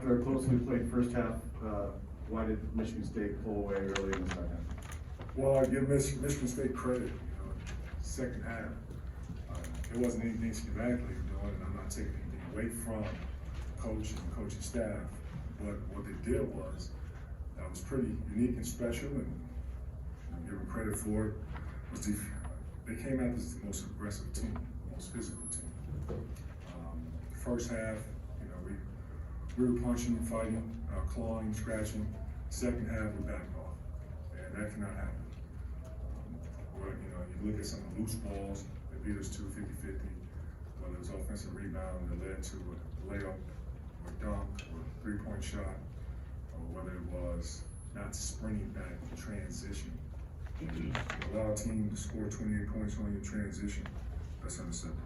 very closely played first half. Why did Michigan State pull away early in the second half? Well, I give Michigan State credit. Second half, it wasn't anything schematically doing, and I'm not taking anything away from coach and the coaching staff. But what they did was pretty unique and special, and I give them credit for it. They came out as the most aggressive team, the most physical team. First half, we were punching and fighting, clawing, scratching. Second half, we backed off, and that cannot happen. You look at some of the loose balls that beat us to 50-50, whether it was offensive rebound that led to a layup, or dunk, or three-point shot, or whether it was not sprinting back in transition. You allow a team to score 28 points on your transition, that's unacceptable.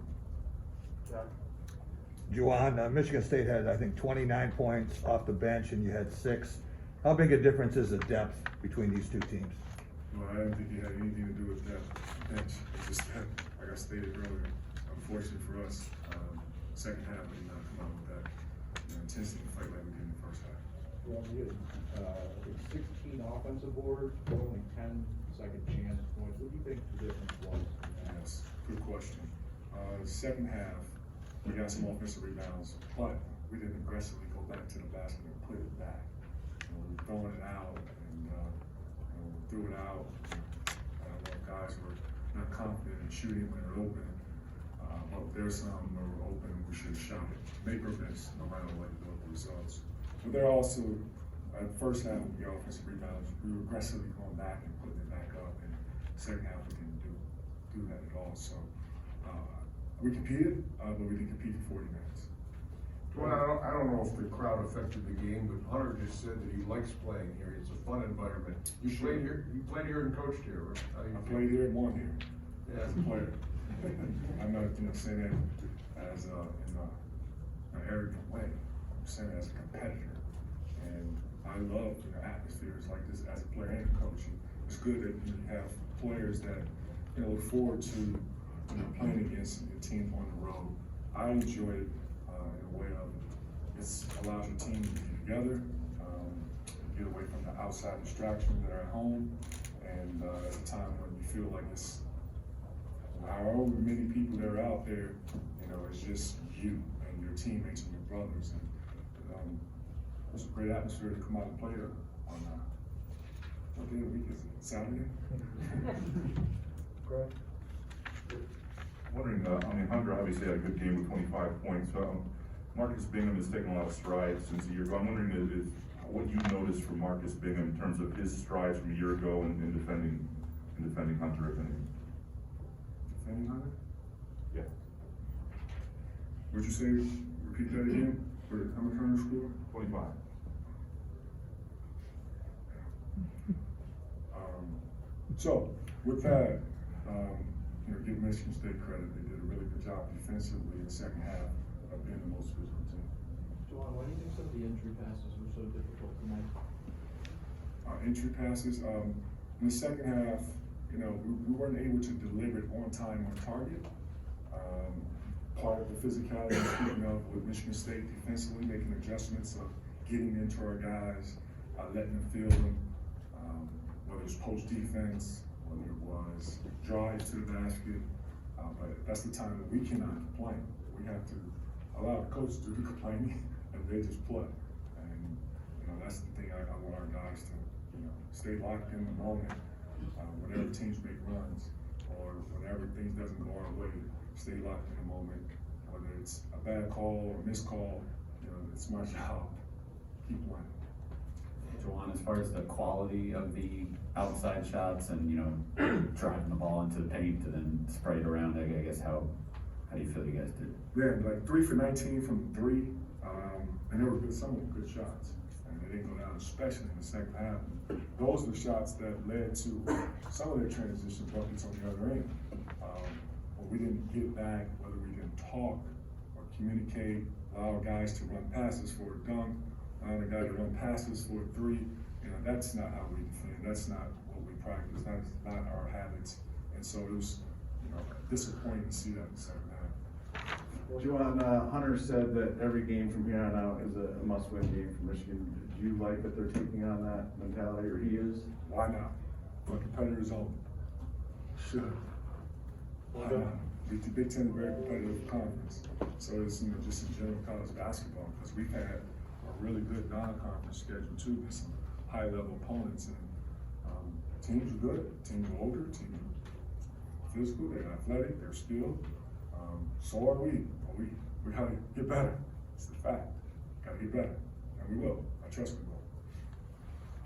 Juwan, Michigan State had, I think, 29 points off the bench, and you had 6. How big a difference is the depth between these two teams? Well, I didn't think it had anything to do with that bench. It's just that, like I stated earlier, unfortunately for us, second half we did not come out with that intensity and fight like we did in the first half. Well, we had 16 offensive boards, but only 10 second chance points. What do you think the difference was? Yes, good question. Second half, we got some offensive rebounds, but we didn't aggressively go back to the basket and put it back. We were throwing it out and threw it out. Guys were not confident in shooting when they're open, but there's some where we're open, we should have shot it. Make our best, no matter what the results. But they're also, at first half with the offensive rebounds, we were aggressively going back and putting it back up, and second half we didn't do that at all. So we competed, but we didn't compete for 40 minutes. Well, I don't know if the crowd affected the game, but Hunter just said that he likes playing here. It's a fun environment. You played here and coached here, right? I played here and won here. Yeah. As a player. I'm not saying that as in an arrogant way. I'm saying it as a competitor. And I love atmospheres like this as a player and a coach. It's good that you have players that look forward to playing against your team on the road. I enjoy it. In a way of it allows your team to be together, get away from the outside distractions that are at home, and at a time when you feel like it's however many people that are out there, it's just you and your teammates and your brothers, and it's a great atmosphere to come out and play on what day of the week is it? Saturday? Greg? Wondering, Hunter obviously had a good game with 25 points. Marcus Bingham has taken a lot of strides since a year ago. I'm wondering what you noticed from Marcus Bingham in terms of his strides from a year ago in defending Hunter, if anything. Defending Hunter? Yeah. What'd you say? Repeat that again? How much Hunter score? 25. So with that, give Michigan State credit. They did a really good job defensively in the second half of being the most physical team. Juwan, why do you think some of the entry passes were so difficult tonight? Entry passes, in the second half, we weren't able to deliver it on time on target. Part of the physicality, speaking of with Michigan State defensively, making adjustments of getting into our guys, letting them feel them, whether it's post defense, whether it was drives to the basket, but that's the time that we cannot complain. We have to allow the coaches to do the complaining, and they just play. And that's the thing I want our guys to stay locked in the moment. Whenever teams make runs, or whenever things doesn't go our way, stay locked in the moment. Whether it's a bad call or a missed call, it's my job. Keep playing. Juwan, as far as the quality of the outside shots and driving the ball into the paint and then spray it around, I guess how do you feel you guys did? Yeah, like 3 for 19 from 3, and there were some of them good shots, and they didn't go down, especially in the second half. Those are the shots that led to some of their transition buckets on the other end. But we didn't get back, whether we didn't talk or communicate, allow our guys to run passes for a dunk, allow the guy to run passes for a 3. That's not how we defend. That's not what we practice. That's not our habits. And so it was, disappointing to see that in the second half. Juwan, Hunter said that every game from here on out is a must-win game for Michigan. Do you like that they're taking on that mentality, or he is? Why not? We're competitors only. Should. Why not? The Big Ten is a very competitive conference. So it's, just in general college basketball, because we've had a really good non-conference schedule too, with some high-level opponents, and teams are good. Teams are older, teams are physical, they're athletic, they're skilled. So are we. We gotta get better. It's the fact. Gotta get better, and we will. I trust we will.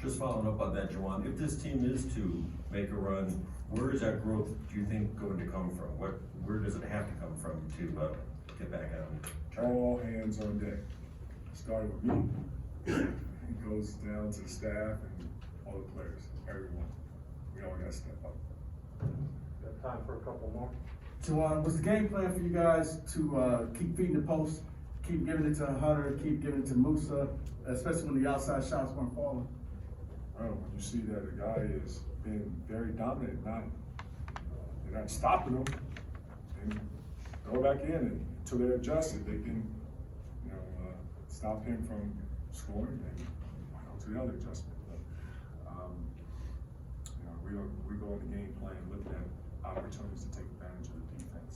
Just following up on that, Juwan, if this team is to make a run, where is that growth, do you think, going to come from? Where does it have to come from to get back on track? All hands on deck. Starting with me. It goes down to the staff and all the players, everyone. We all gotta step up. Got time for a couple more? Juwan, was the game plan for you guys to keep feeding the post, keep giving it to Hunter, keep giving it to Musa, especially when the outside shots weren't falling? Well, when you see that a guy is being very dominant, they're not stopping him, and go back in and until they're adjusted, they can, stop him from scoring and go to the other adjustment. But, we go in the game plan looking at opportunities to take advantage of the defense,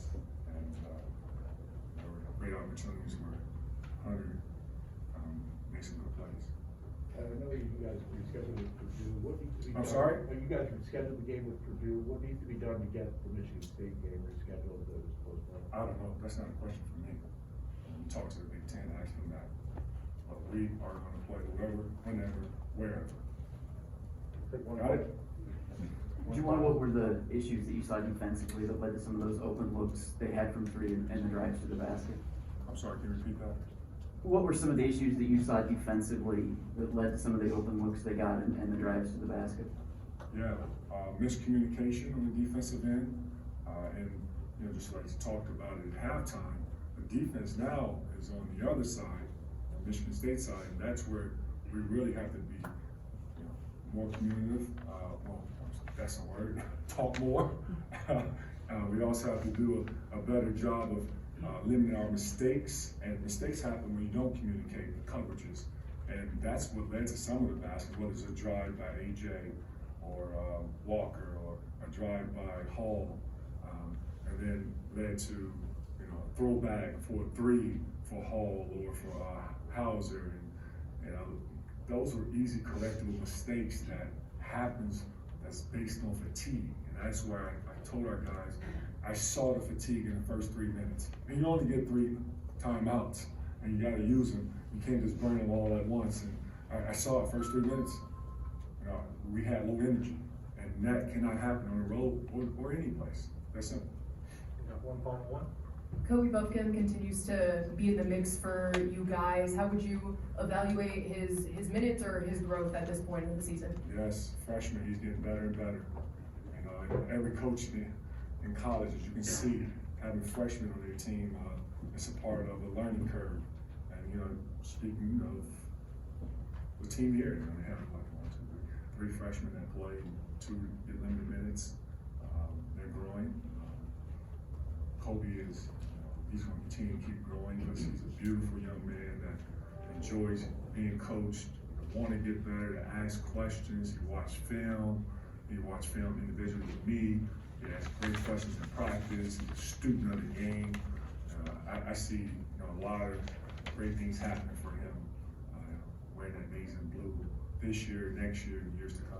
and great opportunities where Hunter makes some good plays. I know you guys rescheduled with Purdue. What needs to be I'm done? sorry? You guys rescheduled the game with Purdue. What needs to be done to get the Michigan State game rescheduled that was postponed? I don't know. That's not a question for me. You talk to the Big Ten, ask them that. But we are going to play whoever, whenever, wherever. Got it? Juwan, what were the issues that you saw defensively that led to some of those open looks they had from three and the drives to the basket? I'm sorry, can you repeat that? What were some of the issues that you saw defensively that led to some of the open looks they got and the drives to the basket? Yeah, miscommunication on the defensive end, and just like you talked about it at halftime, the defense now is on the other side, on Michigan State side, and that's where we really have to be, more communicative. Well, that's a word. Talk more. We also have to do a better job of limiting our mistakes, and mistakes happen when you don't communicate the coverages, and that's what led to some of the baskets, whether it's a drive by AJ or Walker or a drive by Hall, and then led to a throwback for a three for Hall or for Hauser, and those were easy correctable mistakes that happens that's based on fatigue, and that's where I told our guys, I saw the fatigue in the first 3 minutes. And you only get 3 timeouts, and you gotta use them. You can't just burn them all at once. And I saw it first 3 minutes. We had low energy, and that cannot happen on the road or any place. That's simple. You got one final one? Kobe Buffkin continues to be in the mix for you guys. How would you evaluate his minutes or his growth at this point in the season? Yes, freshman, he's getting better and better. And every coach in college, as you can see, having freshmen on their team, it's a part of a learning curve. And speaking of the team here, they have like 1, 2, 3 freshmen that play 2 get limited minutes. They're growing. Kobe is, he's going to continue to keep growing because he's a beautiful young man that enjoys being coached, want to get better, to ask questions. He watched film. He watched film individually with me. He asked great questions in practice. He's a student of the game. I see a lot of great things happening for him wearing that maize and blue this year, next year, and years to come.